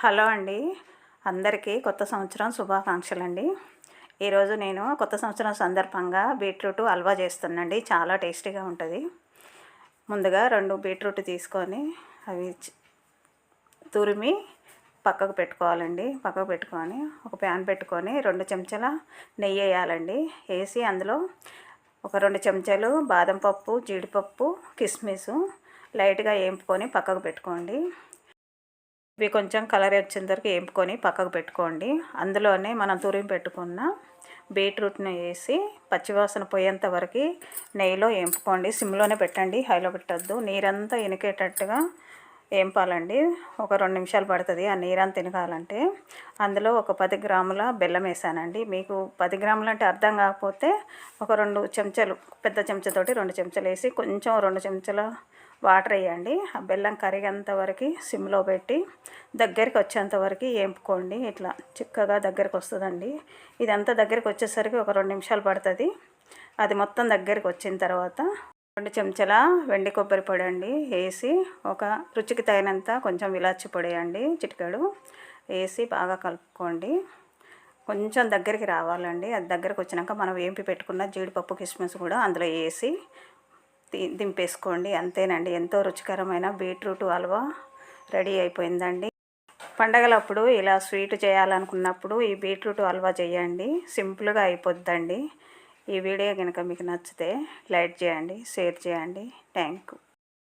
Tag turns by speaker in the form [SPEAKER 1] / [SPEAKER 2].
[SPEAKER 1] Hello అండి, అందరికీ కొత్త సంవత్సరం శుభాకాంక్షలు అండి. ఈరోజు నేను కొత్త సంవత్సరం సందర్భంగా బీట్రూట్ హల్వా చేస్తున్నాండి. చాలా టేస్టీగా ఉంటుంది. ముందుగా 2 బీట్రూట్ తీసుకొని అవి తురిమి పక్కకు పెట్టుకోవాలండి. పక్కకు పెట్టుకొని ఒక ప్యాన్ పెట్టుకొని 2 చెంచాల నెయ్యి వేయాలండి. వేసి అందులో ఒక 2 చెంచాలు బాదం పప్పు, జీడిపప్పు, కిస్మిస్ లైట్గా వేపుకొని పక్కకు పెట్టుకోండి. ఇవి కొంచెం కలర్ వచ్చిన వరకు వేపుకొని పక్కకు పెట్టుకోండి. అందులోనే మనం తురిమి పెట్టుకున్న బీట్రూట్ని వేసి పచ్చివాసన పోయేంత వరకు నెయ్యిలో వేపుకోండి. సిమ్లోనే పెట్టండి, హైలో పెట్టద్దు. నీరంతా ఇనికేటట్టుగా వేపాలండి. ఒక 2 నిమిషాలు పడుతుంది ఆ నీరంతా తినకాలంటే. అందులో ఒక 10 గ్రాముల బెల్లం వేసానండి. మీకు 10 గ్రాములు అంటే అర్థం కాకపోతే ఒక 2 చెంచాలు, పెద్ద చెంచాతోటి 2 చెంచాలు వేసి కొంచెం 2 చెంచాల వాటర్ వేయండి. ఆ బెల్లం కరిగేంత వరకు సిమ్లో పెట్టి దగ్గరికి వచ్చేంత వరకు వేపుకోండి. ఇట్లా చిక్కగా దగ్గరికి వస్తుందండి. ఇదంతా దగ్గరికి వచ్చేసరికి ఒక 2 నిమిషాలు పడుతుంది. అది మొత్తం దగ్గరికి వచ్చిన తర్వాత 2 చెంచాల వెండి కొబ్బరి పొడి అండి వేసి, ఒక రుచికి తగినంత కొంచెం ఇలాచి పొడి అండి చిటికెడు వేసి బాగా కలుపుకోండి. కొంచెం దగ్గరికి రావాలండి. అది దగ్గరికి వచ్చినాక మనం వేంపి పెట్టుకున్న జీడిపప్పు, కిస్మిస్ కూడా అందులో వేసి దింపేసుకోండి. అంతేనండి, ఎంతో రుచికరమైన బీట్రూట్ హల్వా రెడీ అయిపోయిందండి. పండగలప్పుడు ఇలా స్వీట్ చేయాలనుకున్నప్పుడు ఈ బీట్రూట్ హల్వా చేయండి. సింపుల్గా అయిపోద్దండి. ఈ వీడియో కనుక మీకు నచ్చితే లైక్ చేయండి, షేర్ చేయండి. Thank you.